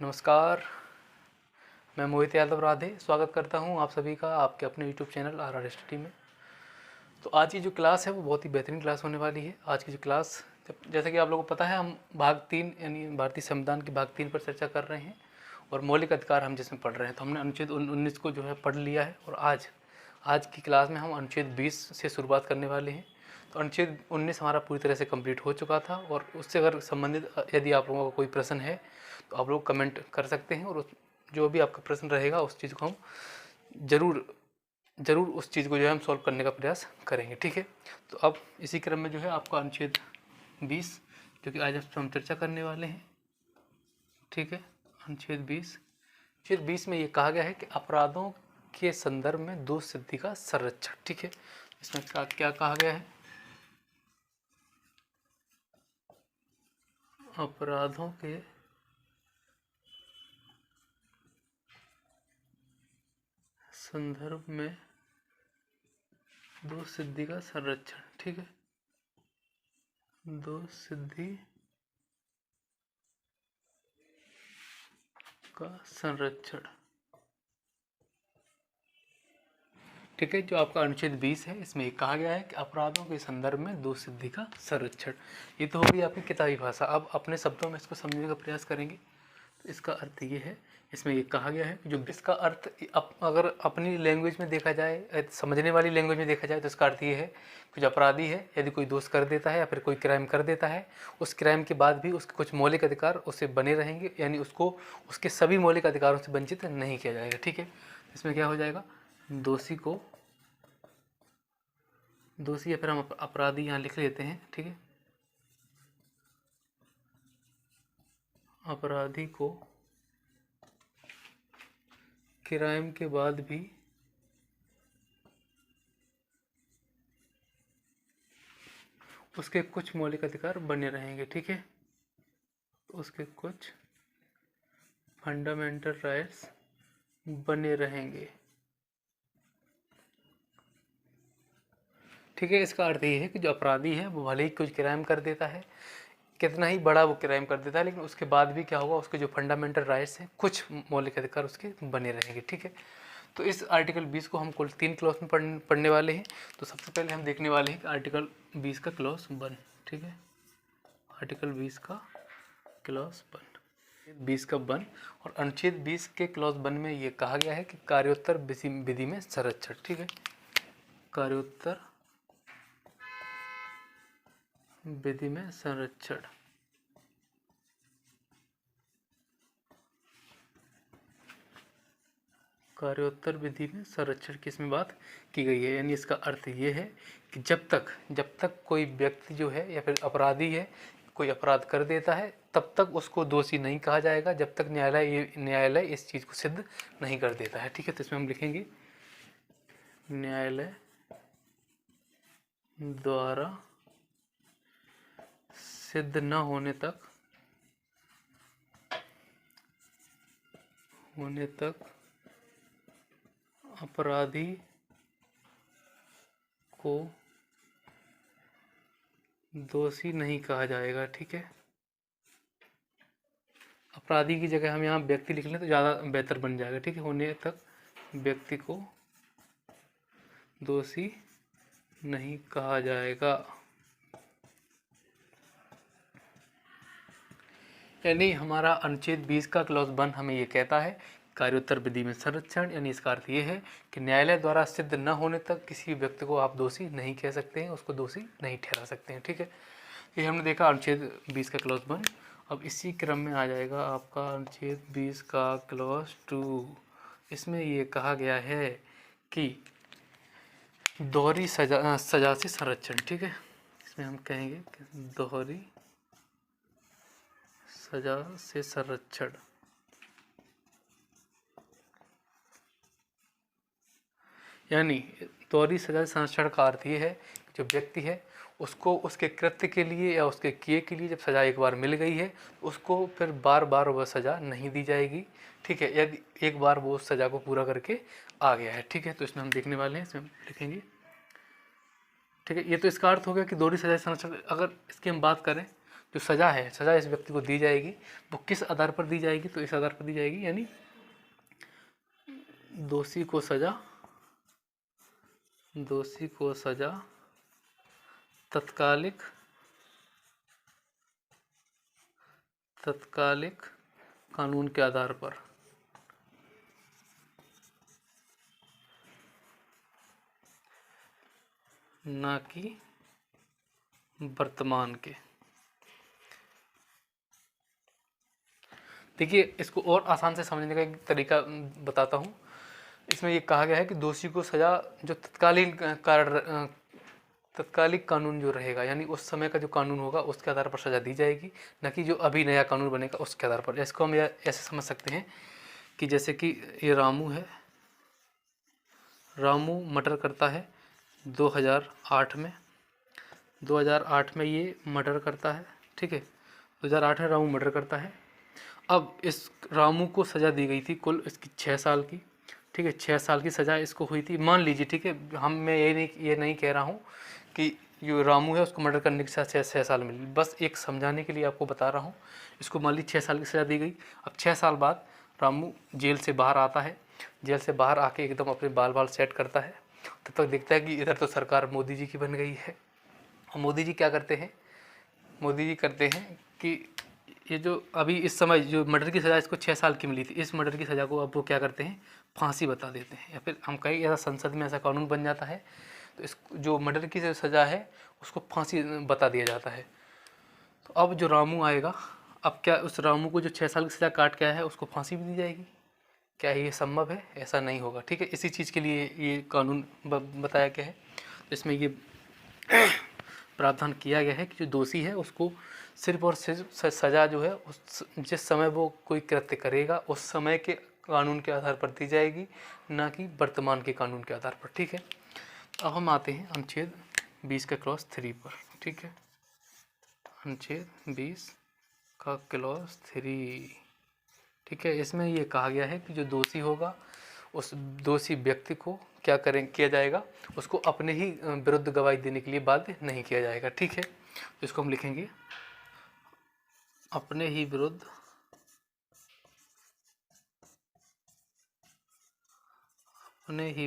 नमस्कार, मैं मोहित यादव राधे स्वागत करता हूं आप सभी का आपके अपने यूट्यूब चैनल RR स्टडी में। तो आज की जो क्लास है वो बहुत ही बेहतरीन क्लास होने वाली है। आज की जो क्लास जैसा कि आप लोगों को पता है, हम भाग 3 यानी भारतीय संविधान के भाग 3 पर चर्चा कर रहे हैं और मौलिक अधिकार हम जिसमें पढ़ रहे हैं। तो हमने अनुच्छेद 19 को जो है पढ़ लिया है और आज की क्लास में हम अनुच्छेद 20 से शुरुआत करने वाले हैं। तो अनुच्छेद 19 हमारा पूरी तरह से कंप्लीट हो चुका था और उससे अगर संबंधित यदि आप लोगों का कोई प्रश्न है तो आप लोग कमेंट कर सकते हैं और जो भी आपका प्रश्न रहेगा उस चीज़ को हम ज़रूर उस चीज़ को जो है हम सॉल्व करने का प्रयास करेंगे। ठीक है, तो अब इसी क्रम में जो है आपका अनुच्छेद 20 जो कि आज हम चर्चा करने वाले हैं। ठीक है, अनुच्छेद 20 में ये कहा गया है कि अपराधों के संदर्भ में दोष सिद्धि का संरक्षण। ठीक है, इसमें क्या कहा गया है? अपराधों के संदर्भ में दोष सिद्धि का संरक्षण। ठीक है, दोष सिद्धि का संरक्षण। ठीक है, जो आपका अनुच्छेद 20 है इसमें कहा गया है कि अपराधों के संदर्भ में दोष सिद्धि का संरक्षण। ये तो होगी आपकी किताबी भाषा। अब अपने शब्दों में इसको समझने का प्रयास करेंगे। तो इसका अर्थ ये है, इसमें ये कहा गया है जो इसका अर्थ अगर अपनी लैंग्वेज में देखा जाए, समझने वाली लैंग्वेज में देखा जाए, तो इसका अर्थ ये है कि जो अपराधी है यदि कोई दोष कर देता है या फिर कोई क्राइम कर देता है, उस क्राइम के बाद भी उसके कुछ मौलिक अधिकार उसे बने रहेंगे, यानी उसको उसके सभी मौलिक अधिकारों से वंचित नहीं किया जाएगा। ठीक है, इसमें क्या हो जाएगा, दोषी या फिर हम अपराधी यहाँ लिख लेते हैं। ठीक है, अपराधी को क्राइम के बाद भी उसके कुछ मौलिक अधिकार बने रहेंगे। ठीक है, उसके कुछ फंडामेंटल राइट्स बने रहेंगे। ठीक है, इसका अर्थ ये है कि जो अपराधी है वो भले ही कुछ क्राइम कर देता है, कितना ही बड़ा वो क्राइम कर देता है, लेकिन उसके बाद भी क्या होगा, उसके जो फंडामेंटल राइट्स हैं, कुछ मौलिक अधिकार उसके बने रहेंगे। ठीक है, तो इस आर्टिकल 20 को हम कुल 3 क्लॉज में पढ़ने वाले हैं। तो सबसे पहले हम देखने वाले हैं कि आर्टिकल 20 का क्लॉज 1। ठीक है, आर्टिकल 20 का क्लॉज 20 का 1 और अनुच्छेद 20 के क्लॉज 1 में ये कहा गया है कि कार्योत्तर विधि में संरक्षण। ठीक है, कार्योत्तर विधि में संरक्षण। कार्योत्तर विधि में संरक्षण की इसमें बात की गई है, यानी इसका अर्थ ये है कि जब तक कोई व्यक्ति जो है या फिर अपराधी है कोई अपराध कर देता है, तब तक उसको दोषी नहीं कहा जाएगा जब तक न्यायालय इस चीज़ को सिद्ध नहीं कर देता है। ठीक है, तो इसमें हम लिखेंगे न्यायालय द्वारा सिद्ध न होने तक अपराधी को दोषी नहीं कहा जाएगा। ठीक है, अपराधी की जगह हम यहाँ व्यक्ति लिख लें तो ज़्यादा बेहतर बन जाएगा। ठीक है, होने तक व्यक्ति को दोषी नहीं कहा जाएगा। यानी हमारा अनुच्छेद 20 का क्लॉज 1 हमें ये कहता है कार्योत्तर विधि में संरक्षण, यानी इसका अर्थ ये है कि न्यायालय द्वारा सिद्ध न होने तक किसी व्यक्ति को आप दोषी नहीं कह सकते हैं, उसको दोषी नहीं ठहरा सकते हैं। ठीक है, ये हमने देखा अनुच्छेद 20 का क्लॉज 1। अब इसी क्रम में आ जाएगा आपका अनुच्छेद 20 का क्लॉज 2। इसमें ये कहा गया है कि दोहरी सजा से संरक्षण। ठीक है, इसमें हम कहेंगे कि दोहरी सजा से संरक्षण। यानी दोहरी सजा से संरक्षण का अर्थ ये है कि जो व्यक्ति है उसको उसके कृत्य के लिए या उसके किए के लिए जब सज़ा एक बार मिल गई है उसको फिर बार बार वह सज़ा नहीं दी जाएगी। ठीक है, यदि एक बार वो उस सज़ा को पूरा करके आ गया है। ठीक है, तो इसमें हम देखने वाले हैं, इसमें हम लिखेंगे। ठीक है, ये तो इसका अर्थ हो गया कि दोहरी सजा से संरक्षण। अगर इसकी हम बात करें जो सज़ा है, सज़ा इस व्यक्ति को दी जाएगी, वो किस आधार पर दी जाएगी, तो इस आधार पर दी जाएगी, यानी दोषी को सज़ा तत्कालिक कानून के आधार पर, ना कि वर्तमान के। देखिए, इसको और आसान से समझने का एक तरीका बताता हूँ। इसमें ये कहा गया है कि दोषी को सज़ा जो तत्कालिक कानून जो रहेगा, यानी उस समय का जो कानून होगा उसके आधार पर सज़ा दी जाएगी, न कि जो अभी नया कानून बनेगा उसके आधार पर। इसको हम ऐसे समझ सकते हैं कि जैसे कि ये रामू है, रामू मर्डर करता है 2008 में, 2008 में ये मर्डर करता है, ठीक है, 2008 में रामू मर्डर करता है। अब इस रामू को सज़ा दी गई थी कुल इसकी 6 साल की, ठीक है, 6 साल की सज़ा इसको हुई थी, मान लीजिए, ठीक है। मैं ये नहीं कह रहा हूँ कि जो रामू है उसको मर्डर करने के साथ 6 साल मिली, बस एक समझाने के लिए आपको बता रहा हूँ। इसको मान ली 6 साल की सज़ा दी गई। अब 6 साल बाद रामू जेल से बाहर आता है, जेल से बाहर आके एकदम अपने बाल सेट करता है। तब तक देखता है कि इधर तो सरकार मोदी जी की बन गई है। और मोदी जी क्या करते हैं, मोदी जी करते हैं कि ये जो अभी इस समय जो मर्डर की सज़ा इसको 6 साल की मिली थी, इस मर्डर की सज़ा को अब वो क्या करते हैं, फांसी बता देते हैं, या फिर हम कहीं ऐसा संसद में ऐसा कानून बन जाता है तो इस जो मर्डर की सज़ा है उसको फांसी बता दिया जाता है। तो अब जो रामू आएगा, अब क्या उस रामू को जो 6 साल की सज़ा काट के आया है उसको फांसी भी दी जाएगी? क्या ये संभव है? ऐसा नहीं होगा, ठीक है। इसी चीज़ के लिए ये कानून बताया गया है। इसमें ये प्रावधान किया गया है कि जो दोषी है उसको सिर्फ और सिर्फ सज़ा जो है उस जिस समय वो कोई कृत्य करेगा उस समय के कानून के आधार पर दी जाएगी, ना कि वर्तमान के कानून के आधार पर, ठीक है। अब हम आते हैं अनुच्छेद 20 का क्लॉज 3 पर, ठीक है। अनुच्छेद 20 का क्लॉज 3, ठीक है। इसमें ये कहा गया है कि जो दोषी होगा उस दोषी व्यक्ति को किया जाएगा, उसको अपने ही विरुद्ध गवाही देने के लिए बाध्य नहीं किया जाएगा, ठीक है। तो इसको हम लिखेंगे, अपने ही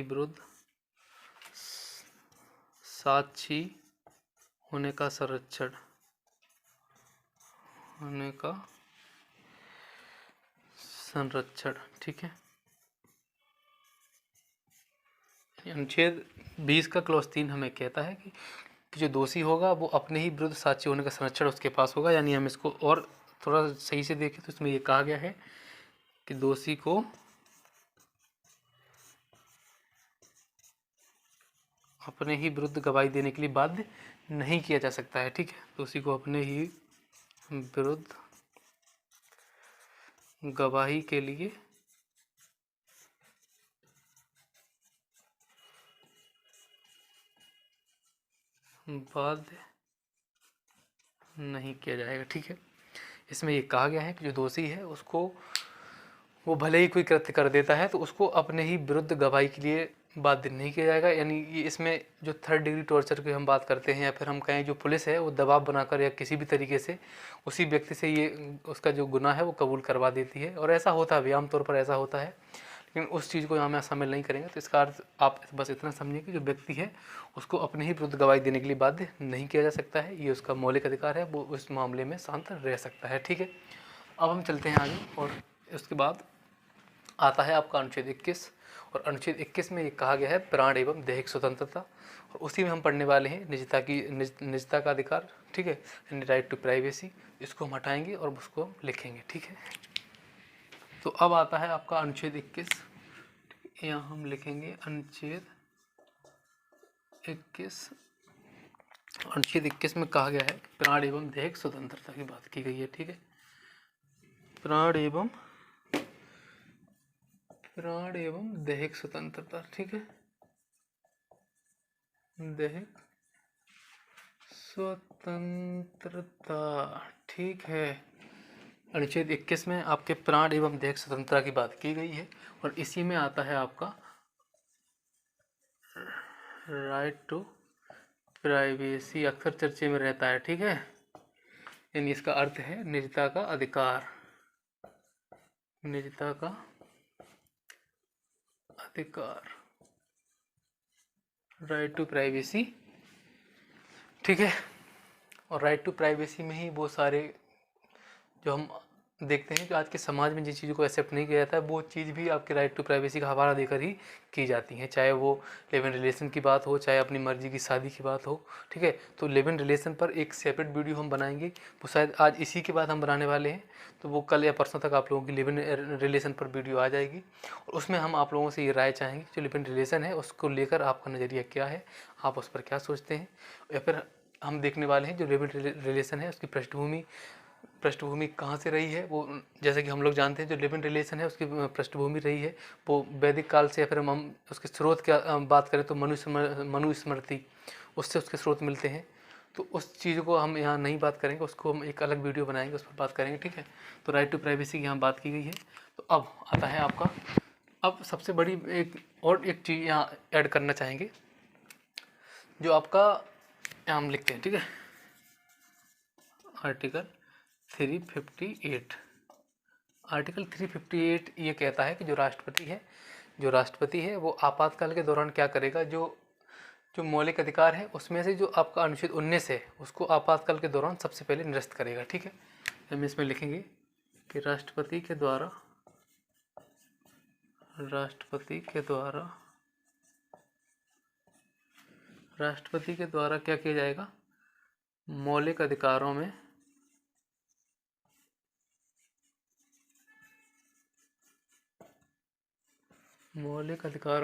विरुद्ध साक्षी होने का संरक्षण ठीक है। अनुच्छेद 20 का क्लॉज 3 हमें कहता है कि जो दोषी होगा वो अपने ही विरुद्ध साक्षी होने का संरक्षण उसके पास होगा। यानी हम इसको और थोड़ा सही से देखें तो इसमें ये कहा गया है कि दोषी को अपने ही विरुद्ध गवाही देने के लिए बाध्य नहीं किया जा सकता है, ठीक है। दोषी को अपने ही विरुद्ध गवाही के लिए बाध्य नहीं किया जाएगा, ठीक है। इसमें ये कहा गया है कि जो दोषी है उसको वो भले ही कोई कृत्य कर देता है तो उसको अपने ही विरुद्ध गवाही के लिए बाध्य नहीं किया जाएगा। यानी ये इसमें जो 3rd डिग्री टॉर्चर की हम बात करते हैं, या फिर हम कहें जो पुलिस है वो दबाव बनाकर या किसी भी तरीके से उसी व्यक्ति से ये उसका जो गुनाह है वो कबूल करवा देती है, और ऐसा होता भी आमतौर पर ऐसा होता है, लेकिन उस चीज़ को यहाँ में शामिल नहीं करेंगे। तो इसका अर्थ आप बस इतना समझिए कि जो व्यक्ति है उसको अपने ही विरुद्ध गवाही देने के लिए बाध्य नहीं किया जा सकता है, ये उसका मौलिक अधिकार है, वो उस मामले में शांत रह सकता है, ठीक है। अब हम चलते हैं आगे, और उसके बाद आता है आपका अनुच्छेद 21, और अनुच्छेद 21 में ये कहा गया है प्राण एवं दैहिक स्वतंत्रता, और उसी में हम पढ़ने वाले हैं निजता का अधिकार, ठीक है, राइट टू प्राइवेसी। इसको हम हटाएंगे और उसको हम लिखेंगे, ठीक है। तो अब आता है आपका अनुच्छेद 21, यहाँ हम लिखेंगे अनुच्छेद 21। अनुच्छेद 21 में कहा गया है प्राण एवं दैहिक स्वतंत्रता की बात की गई है, ठीक है। प्राण एवं दैहिक स्वतंत्रता, ठीक है, दैहिक स्वतंत्रता, ठीक है। अनुच्छेद 21 में आपके प्राण एवं दैहिक स्वतंत्रता की बात की गई है, और इसी में आता है आपका राइट टू प्राइवेसी, अक्सर चर्चे में रहता है, ठीक है। यानी इसका अर्थ है निजता का अधिकार, निजता का अधिकार, राइट टू प्राइवेसी। ठीक है, और राइट टू प्राइवेसी में ही वो सारे जो हम देखते हैं जो आज के समाज में जिन चीज़ों को एक्सेप्ट नहीं किया जाता है वो चीज़ भी आपके राइट टू प्राइवेसी का हवाला देकर ही की जाती हैं, चाहे वो लिव इन रिलेशन की बात हो, चाहे अपनी मर्जी की शादी की बात हो। ठीक है, तो लिव इन रिलेशन पर एक सेपरेट वीडियो हम बनाएंगे, वो शायद आज इसी के बाद हम बनाने वाले हैं, तो वो कल या परसों तक आप लोगों की लिव इन रिलेशन पर वीडियो आ जाएगी, और उसमें हम आप लोगों से ये राय चाहेंगे जो लिव इन रिलेशन है उसको लेकर आपका नज़रिया क्या है, आप उस पर क्या सोचते हैं। या फिर हम देखने वाले हैं जो लिव इन रिलेशन है उसकी पृष्ठभूमि कहाँ से रही है। वो जैसे कि हम लोग जानते हैं जो लिव इन रिलेशन है उसकी पृष्ठभूमि रही है वो वैदिक काल से, या फिर हम उसके स्रोत की बात करें तो मनुस्मृति, उससे उसके स्रोत मिलते हैं। तो उस चीज़ को हम यहाँ नहीं बात करेंगे, उसको हम एक अलग वीडियो बनाएंगे, उस पर बात करेंगे। ठीक है, तो राइट टू प्राइवेसी की यहाँ बात की गई है। तो अब आता है आपका, अब सबसे बड़ी एक चीज़ यहाँ ऐड करना चाहेंगे जो आपका यहाँ हम लिखते हैं। ठीक है, आर्टिकल 358, आर्टिकल 358 ये कहता है कि जो राष्ट्रपति है वो आपातकाल के दौरान क्या करेगा, जो मौलिक अधिकार है उसमें से जो आपका अनुच्छेद 19 है उसको आपातकाल के दौरान सबसे पहले निरस्त करेगा। ठीक है, हम इसमें लिखेंगे कि राष्ट्रपति के द्वारा क्या किया जाएगा, मौलिक अधिकारों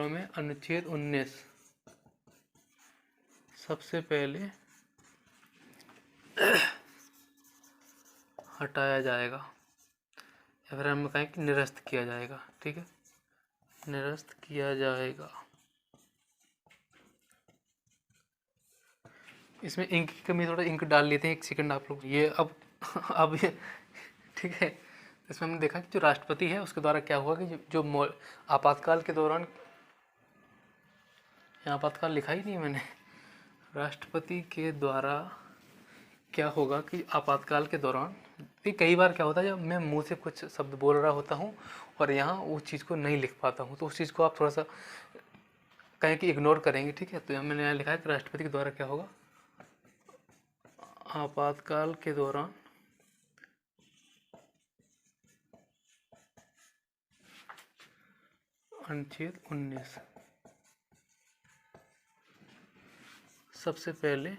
में अनुच्छेद 19 सबसे पहले हटाया जाएगा, या फिर हम कहें कि निरस्त किया जाएगा। ठीक है, निरस्त किया जाएगा। इसमें इंक की कमी, थोड़ा इंक डाल लेते हैं, एक सेकंड आप लोग। ये अब ये ठीक है, इसमें हमने देखा कि जो राष्ट्रपति है उसके द्वारा क्या हुआ कि जो आपातकाल के दौरान, यहाँ आपातकाल लिखा ही नहीं मैंने, राष्ट्रपति के द्वारा क्या होगा कि आपातकाल के दौरान, कई बार क्या होता है जब मैं मुंह से कुछ शब्द बोल रहा होता हूँ और यहाँ उस चीज़ को नहीं लिख पाता हूँ, तो उस चीज़ को आप थोड़ा सा कहें कि इग्नोर करेंगे। ठीक है, तो यहाँ मैंने यहाँ लिखा है कि राष्ट्रपति के द्वारा क्या होगा, आपातकाल के दौरान अनुच्छेद 19 सबसे पहले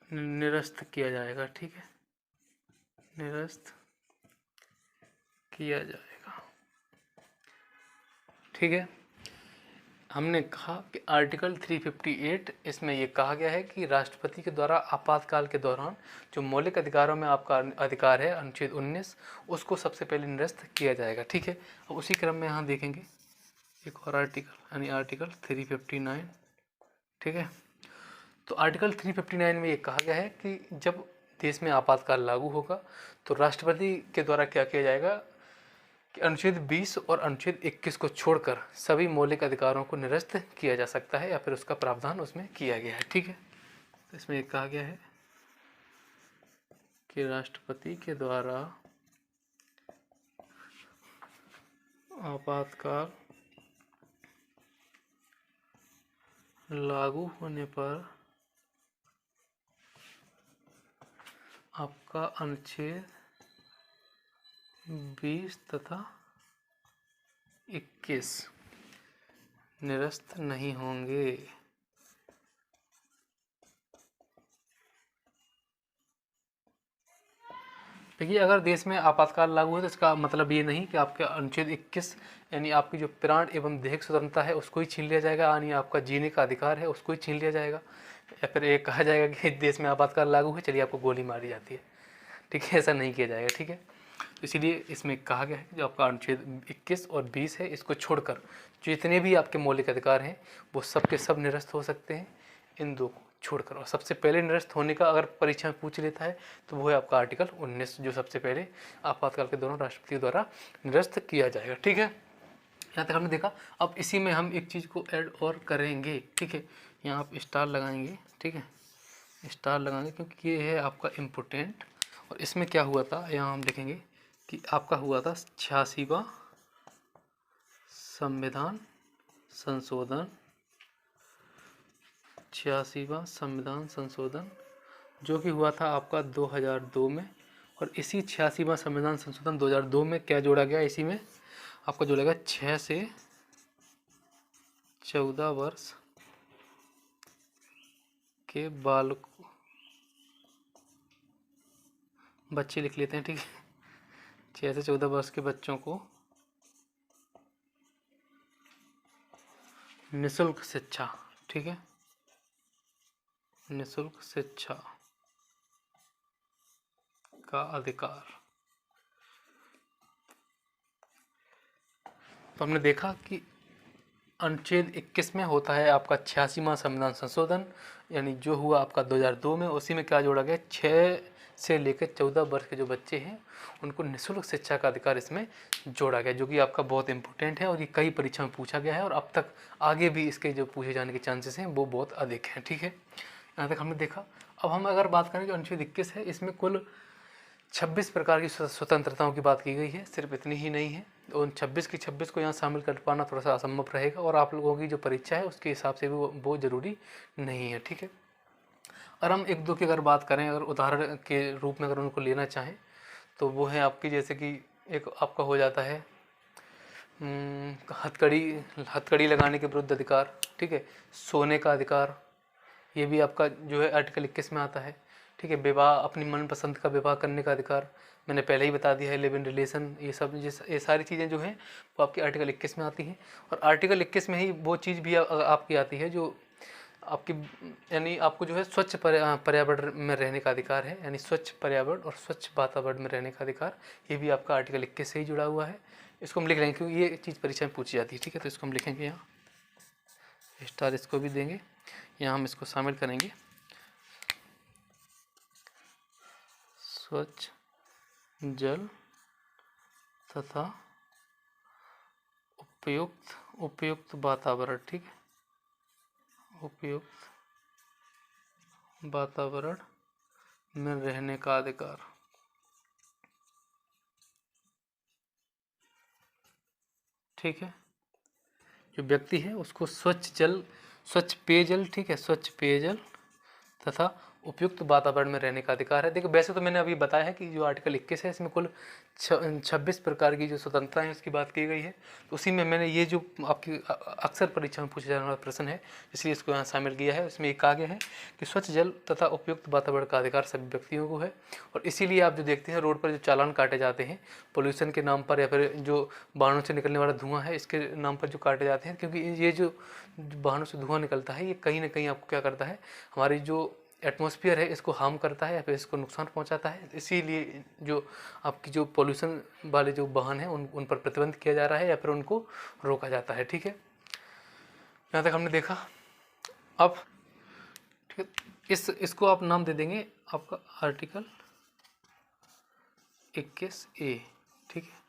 निरस्त किया जाएगा। ठीक है, निरस्त किया जाएगा। ठीक है, हमने कहा कि आर्टिकल 358 इसमें ये कहा गया है कि राष्ट्रपति के द्वारा आपातकाल के दौरान जो मौलिक अधिकारों में आपका अधिकार है अनुच्छेद 19 उसको सबसे पहले निरस्त किया जाएगा। ठीक है, अब उसी क्रम में यहाँ देखेंगे एक और आर्टिकल, यानी आर्टिकल 359। ठीक है, तो आर्टिकल 359 में ये कहा गया है कि जब देश में आपातकाल लागू होगा तो राष्ट्रपति के द्वारा क्या किया जाएगा कि अनुच्छेद 20 और अनुच्छेद 21 को छोड़कर सभी मौलिक अधिकारों को निरस्त किया जा सकता है, या फिर उसका प्रावधान उसमें किया गया है। ठीक है, तो इसमें एक कहा गया है कि राष्ट्रपति के द्वारा आपातकाल लागू होने पर आपका अनुच्छेद 20 तथा 21 निरस्त नहीं होंगे। देखिए, अगर देश में आपातकाल लागू है तो इसका मतलब ये नहीं कि आपके अनुच्छेद 21 यानी आपकी जो प्राण एवं देहिक स्वतंत्रता है उसको ही छीन लिया जाएगा, यानी आपका जीने का अधिकार है उसको ही छीन लिया जाएगा, या फिर ये कहा जाएगा कि देश में आपातकाल लागू है चलिए आपको गोली मारी जाती है। ठीक है, ऐसा नहीं किया जाएगा। ठीक है, तो इसीलिए इसमें कहा गया है जो आपका अनुच्छेद 21 और 20 है इसको छोड़कर जितने भी आपके मौलिक अधिकार हैं वो सब के सब निरस्त हो सकते हैं, इन दो को छोड़कर। और सबसे पहले निरस्त होने का अगर परीक्षा में पूछ लेता है तो वो है आपका आर्टिकल 19 जो सबसे पहले आपातकाल के दौरान राष्ट्रपति द्वारा निरस्त किया जाएगा। ठीक है, यहाँ तक हमने देखा। अब इसी में हम एक चीज़ को ऐड और करेंगे। ठीक है, यहाँ आप स्टार लगाएंगे, ठीक है, स्टार लगाएंगे क्योंकि ये है आपका इम्पोर्टेंट। और इसमें क्या हुआ था, यहाँ हम देखेंगे कि आपका हुआ था 86वां संविधान संशोधन, 86वां संविधान संशोधन, जो कि हुआ था आपका 2002 में। और इसी 86वां संविधान संशोधन 2002 में क्या जोड़ा गया, इसी में आपको जोड़ा गया 6 से 14 वर्ष के बालक, बच्चे लिख लेते हैं, ठीक है, 6 से 14 वर्ष के बच्चों को निःशुल्क शिक्षा, ठीक है, निःशुल्क शिक्षा का अधिकार। तो हमने देखा कि अनुच्छेद 21 में होता है आपका 86वां संविधान संशोधन, यानी जो हुआ आपका 2002 में, उसी में क्या जोड़ा गया, 6 से लेकर 14 वर्ष के जो बच्चे हैं उनको निःशुल्क शिक्षा का अधिकार इसमें जोड़ा गया, जो कि आपका बहुत इंपॉर्टेंट है और ये कई परीक्षा में पूछा गया है और अब तक आगे भी इसके जो पूछे जाने के चांसेस हैं वो बहुत अधिक हैं, ठीक है। यहाँ तक हमने देखा। अब हम अगर बात करें जो अनुच्छेद 21 है, इसमें कुल 26 प्रकार की स्वतंत्रताओं की बात की गई है, सिर्फ इतनी ही नहीं है। उन 26 की 26 को यहाँ शामिल कर पाना थोड़ा सा असंभव रहेगा और आप लोगों की जो परीक्षा है उसके हिसाब से भी वो ज़रूरी नहीं है, ठीक है। और हम एक दो की अगर बात करें, अगर उदाहरण के रूप में अगर उनको लेना चाहें तो वो है आपकी, जैसे कि एक आपका हो जाता है हथकड़ी लगाने के विरुद्ध अधिकार, ठीक है, सोने का अधिकार, ये भी आपका जो है आर्टिकल 21 में आता है, ठीक है। विवाह, अपनी मनपसंद का विवाह करने का अधिकार, मैंने पहले ही बता दिया है, लिव इन रिलेशन, ये सब ये सारी चीज़ें जो हैं वो आपकी आर्टिकल 21 में आती हैं। और आर्टिकल 21 में ही वो चीज़ भी आपकी आती है जो आपकी, यानी आपको जो है स्वच्छ पर्यावरण में रहने का अधिकार है, यानी स्वच्छ पर्यावरण और स्वच्छ वातावरण में रहने का अधिकार, ये भी आपका आर्टिकल 21 से ही जुड़ा हुआ है। इसको हम लिख लेंगे क्योंकि ये चीज़ परीक्षा में पूछी जाती है, ठीक है। तो इसको हम लिखेंगे यहाँ स्टार, इसको भी देंगे, यहाँ हम इसको शामिल करेंगे, स्वच्छ जल तथा उपयुक्त वातावरण, ठीक है, उपयुक्त वातावरण में रहने का अधिकार, ठीक है। जो व्यक्ति है उसको स्वच्छ पेयजल, ठीक है, स्वच्छ पेयजल तथा उपयुक्त वातावरण में रहने का अधिकार है। देखो वैसे तो मैंने अभी बताया है कि जो आर्टिकल 21 है इसमें कुल 26 प्रकार की जो स्वतंत्रता है उसकी बात की गई है। तो उसी में मैंने ये जो आपकी अक्सर परीक्षा में पूछे जाने वाला प्रश्न है इसलिए इसको यहाँ शामिल किया है। इसमें एक आगे है कि स्वच्छ जल तथा उपयुक्त वातावरण का अधिकार सभी व्यक्तियों को है। और इसीलिए आप जो देखते हैं रोड पर जो चालान काटे जाते हैं पोल्यूशन के नाम पर या फिर जो वाहनों से निकलने वाला धुआं है इसके नाम पर जो काटे जाते हैं, क्योंकि ये जो वाहनों से धुआं निकलता है ये कहीं ना कहीं आपको क्या करता है, हमारी जो एटमॉस्फेयर है इसको हार्म करता है या फिर इसको नुकसान पहुंचाता है। इसीलिए जो आपकी जो पोल्यूशन वाले जो वाहन हैं उन पर प्रतिबंध किया जा रहा है या फिर उनको रोका जाता है, ठीक है। यहाँ तक हमने देखा। अब ठीक है, इसको आप नाम दे देंगे आपका आर्टिकल 21A, ठीक है।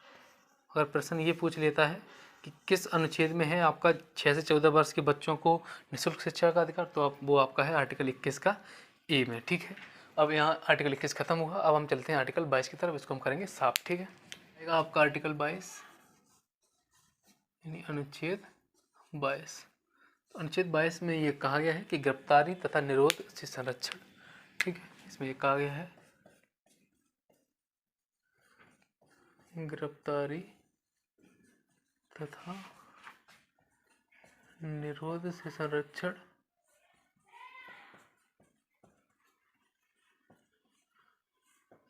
अगर प्रश्न ये पूछ लेता है कि किस अनुच्छेद में है आपका 6 से 14 वर्ष के बच्चों को निःशुल्क शिक्षा का अधिकार, तो आप वो आपका है आर्टिकल 21 का ए में, ठीक है। अब यहाँ आर्टिकल 21 खत्म हुआ, अब हम चलते हैं आर्टिकल 22 की तरफ, इसको हम करेंगे साफ, ठीक है। आपका आर्टिकल 22 यानी अनुच्छेद 22। तो अनुच्छेद 22 में ये कहा गया है कि गिरफ्तारी तथा निरोध से संरक्षण, ठीक है। इसमें ये कहा गया है गिरफ्तारी तथा निरोध से संरक्षण,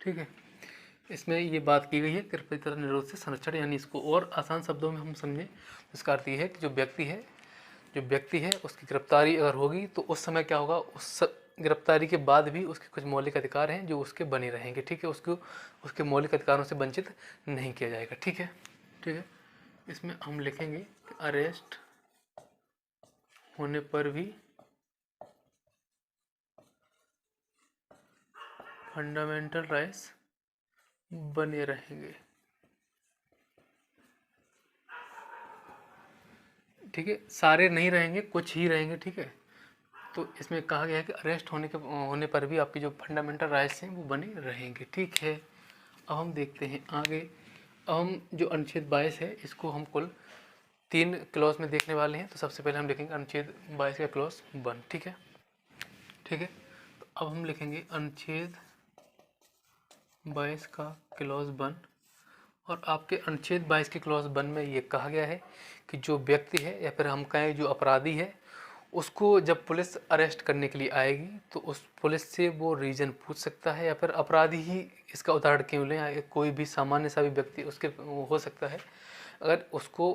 ठीक है। इसमें ये बात की गई है गिरफ्तारी तथा निरोध से संरक्षण, यानी इसको और आसान शब्दों में हम समझें इसका अर्थ ये है कि जो व्यक्ति है उसकी गिरफ्तारी अगर होगी तो उस समय क्या होगा, उस गिरफ्तारी के बाद भी उसके कुछ मौलिक अधिकार हैं जो उसके बने रहेंगे, ठीक है। उसको उसके मौलिक अधिकारों से वंचित नहीं किया जाएगा, ठीक है, ठीक है। इसमें हम लिखेंगे कि अरेस्ट होने पर भी फंडामेंटल राइट्स बने रहेंगे, ठीक है। सारे नहीं रहेंगे, कुछ ही रहेंगे, ठीक है। तो इसमें कहा गया है कि अरेस्ट होने पर भी आपकी जो फंडामेंटल राइट्स हैं वो बने रहेंगे। ठीक है, अब हम देखते हैं आगे। अब हम जो अनुच्छेद 22 है इसको हम कुल 3 क्लॉज में देखने वाले हैं। तो सबसे पहले हम लिखेंगे अनुच्छेद 22 का क्लॉज 1। ठीक है, ठीक है। तो अब हम लिखेंगे अनुच्छेद 22 का क्लॉज 1। और आपके अनुच्छेद 22 के क्लॉज 1 में ये कहा गया है कि जो व्यक्ति है या फिर हम कहें जो अपराधी है, उसको जब पुलिस अरेस्ट करने के लिए आएगी तो उस पुलिस से वो रीज़न पूछ सकता है, या फिर अपराधी ही इसका उदाहरण क्यों लें, कोई भी सामान्य सा भी व्यक्ति उसके हो सकता है। अगर उसको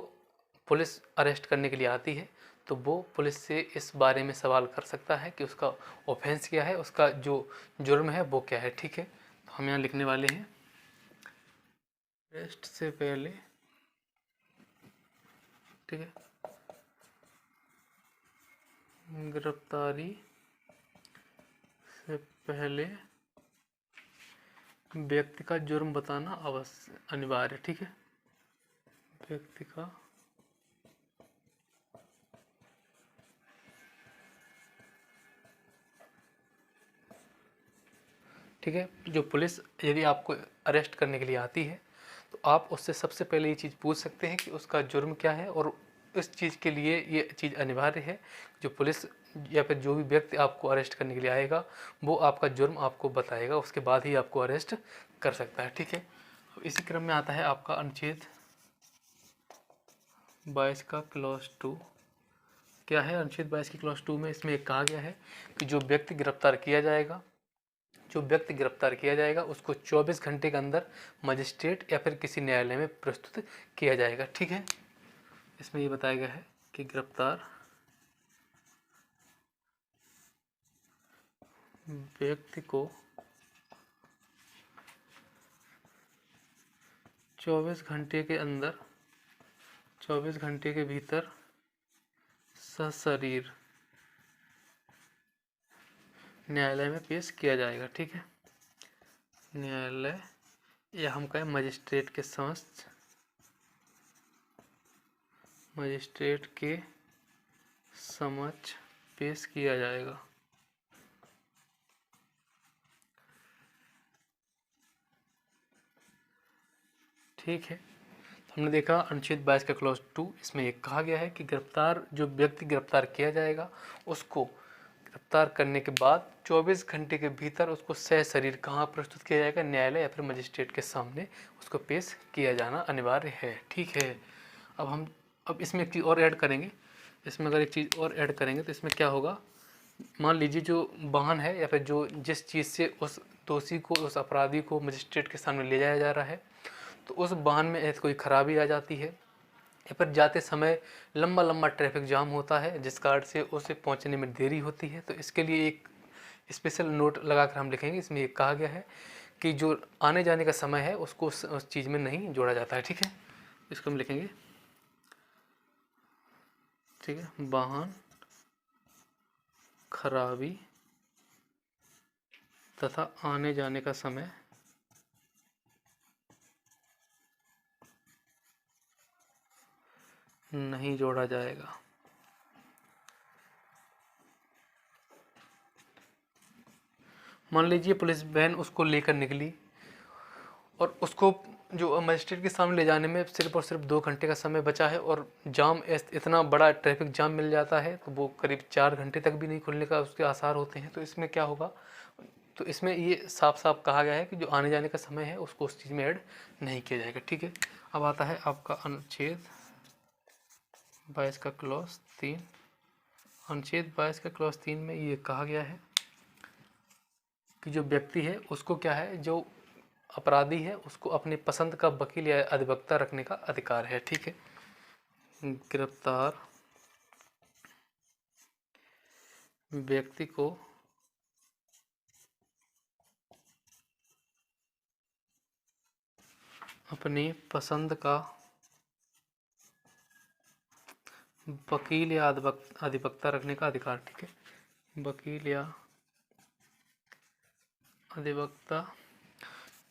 पुलिस अरेस्ट करने के लिए आती है तो वो पुलिस से इस बारे में सवाल कर सकता है कि उसका ऑफेंस क्या है, उसका जो जुर्म है वो क्या है। ठीक है, तो हम यहाँ लिखने वाले हैं अरेस्ट से पहले, ठीक है, गिरफ्तारी से पहले व्यक्ति का जुर्म बताना अनिवार्य। ठीक है, व्यक्ति का ठीक है, जो पुलिस यदि आपको अरेस्ट करने के लिए आती है तो आप उससे सबसे पहले ये चीज़ पूछ सकते हैं कि उसका जुर्म क्या है, और इस चीज़ के लिए ये चीज़ अनिवार्य है। जो पुलिस या फिर जो भी व्यक्ति आपको अरेस्ट करने के लिए आएगा वो आपका जुर्म आपको बताएगा, उसके बाद ही आपको अरेस्ट कर सकता है। ठीक है, इसी क्रम में आता है आपका अनुच्छेद 22 का क्लॉज 2। क्या है अनुच्छेद 22 की क्लॉज 2 में? इसमें एक कहा गया है कि जो व्यक्ति गिरफ्तार किया जाएगा उसको 24 घंटे के अंदर मजिस्ट्रेट या फिर किसी न्यायालय में प्रस्तुत किया जाएगा। ठीक है, इसमें ये बताया गया है कि गिरफ्तार व्यक्ति को 24 घंटे के भीतर सशरीर न्यायालय में पेश किया जाएगा। ठीक है, न्यायालय या हम कहें मजिस्ट्रेट के समक्ष पेश किया जाएगा। ठीक है, हमने देखा अनुच्छेद 22 का क्लॉज 2, इसमें एक कहा गया है कि जो व्यक्ति गिरफ्तार किया जाएगा उसको गिरफ्तार करने के बाद 24 घंटे के भीतर उसको सशरीर कहाँ प्रस्तुत किया जाएगा? न्यायालय या फिर मजिस्ट्रेट के सामने उसको पेश किया जाना अनिवार्य है। ठीक है, अब इसमें एक चीज़ और ऐड करेंगे। इसमें अगर एक चीज़ और ऐड करेंगे तो इसमें क्या होगा, मान लीजिए जो वाहन है या फिर जिस चीज़ से उस दोषी को, उस अपराधी को मजिस्ट्रेट के सामने ले जाया जा रहा है, तो उस वाहन में ऐसी कोई खराबी आ जाती है या फिर जाते समय लंबा ट्रैफिक जाम होता है जिस कारण से उसे पहुंचने में देरी होती है, तो इसके लिए एक स्पेशल नोट लगाकर हम लिखेंगे। इसमें ये कहा गया है कि जो आने जाने का समय है उसको उस चीज़ में नहीं जोड़ा जाता है। ठीक है, इसको हम लिखेंगे। ठीक है, वाहन खराबी तथा आने जाने का समय नहीं जोड़ा जाएगा। मान लीजिए पुलिस वैन उसको लेकर निकली और उसको जो मजिस्ट्रेट के सामने ले जाने में सिर्फ और सिर्फ 2 घंटे का समय बचा है और जाम इतना बड़ा ट्रैफिक जाम मिल जाता है तो वो करीब 4 घंटे तक भी नहीं खुलने का उसके आसार होते हैं। तो इसमें क्या होगा, तो इसमें ये साफ साफ कहा गया है कि जो आने जाने का समय है उसको उस चीज़ में ऐड नहीं किया जाएगा। ठीक है, अब आता है आपका अनुच्छेद 22 का क्लॉज 3। अनुच्छेद 22 का क्लॉज 3 में ये कहा गया है कि जो व्यक्ति है उसको क्या है, जो अपराधी है उसको अपनी पसंद का वकील या अधिवक्ता रखने का अधिकार है। ठीक है, गिरफ्तार व्यक्ति को अपनी पसंद का वकील या अधिवक्ता रखने का अधिकार। ठीक है, वकील या अधिवक्ता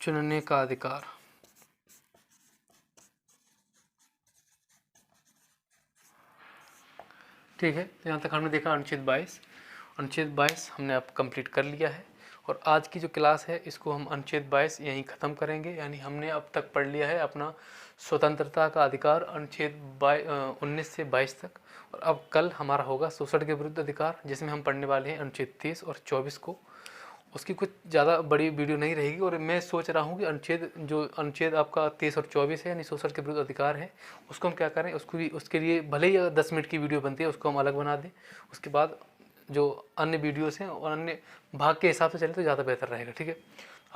चुनने का अधिकार। ठीक है, तो यहाँ तक हमने देखा अनुच्छेद 22। अनुच्छेद 22 हमने अब कंप्लीट कर लिया है और आज की जो क्लास है इसको हम अनुच्छेद 22 यहीं ख़त्म करेंगे। यानी हमने अब तक पढ़ लिया है अपना स्वतंत्रता का अधिकार अनुच्छेद 19 से 22 तक, और अब कल हमारा होगा शोषण के विरुद्ध अधिकार, जिसमें हम पढ़ने वाले हैं अनुच्छेद 23 और 24 को। उसकी कुछ ज़्यादा बड़ी वीडियो नहीं रहेगी और मैं सोच रहा हूँ कि अनुच्छेद आपका 23 और 24 है यानी शोषण के विरुद्ध अधिकार है, उसको हम क्या करें, उसके लिए भले ही 10 मिनट की वीडियो बनती है उसको हम अलग बना दें। उसके बाद जो अन्य वीडियोस हैं और अन्य भाग के हिसाब से चले तो ज़्यादा बेहतर रहेगा। ठीक है,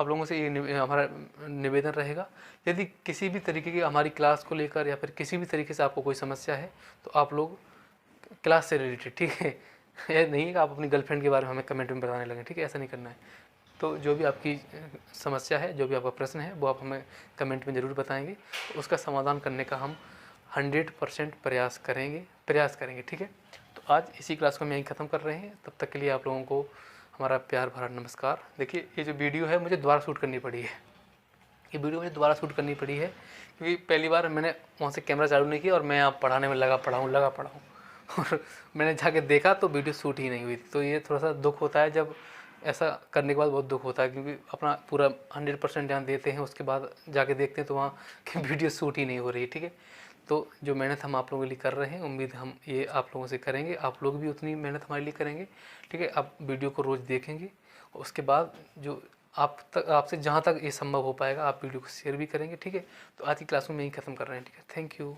आप लोगों से ये हमारा निवेदन रहेगा, यदि किसी भी तरीके की हमारी क्लास को लेकर या फिर किसी भी तरीके से आपको कोई समस्या है तो आप लोग क्लास से रिलेटेड, ठीक है, ये नहीं है कि आप अपनी गर्लफ्रेंड के बारे में हमें कमेंट में बताने लगें। ठीक है, ऐसा नहीं करना है। तो जो भी आपकी समस्या है, जो भी आपका प्रश्न है, वो आप हमें कमेंट में ज़रूर बताएंगे, तो उसका समाधान करने का हम 100% प्रयास करेंगे। ठीक है, तो आज इसी क्लास को हम यहीं ख़त्म कर रहे हैं। तब तक के लिए आप लोगों को हमारा प्यार भरा नमस्कार। देखिए, ये जो वीडियो है मुझे दोबारा शूट करनी पड़ी है, क्योंकि पहली बार मैंने वहाँ से कैमरा चालू नहीं किया और मैं यहाँ पढ़ाने में लगा पड़ा हूँ और मैंने जाके देखा तो वीडियो शूट ही नहीं हुई थी। तो ये थोड़ा सा दुख होता है, जब ऐसा करने के बाद बहुत दुख होता है, क्योंकि अपना पूरा 100% ध्यान देते हैं, उसके बाद जाके देखते हैं तो वहाँ की वीडियो शूट ही नहीं हो रही है। ठीक है, तो जो मेहनत हम आप लोगों के लिए कर रहे हैं, उम्मीद हम ये आप लोगों से करेंगे, आप लोग भी उतनी मेहनत हमारे लिए करेंगे। ठीक है, आप वीडियो को रोज़ देखेंगे, उसके बाद जो आपसे जहाँ तक ये संभव हो पाएगा आप वीडियो को शेयर भी करेंगे। ठीक है, तो आज की क्लास में यही ख़त्म कर रहे हैं। ठीक है, थैंक यू।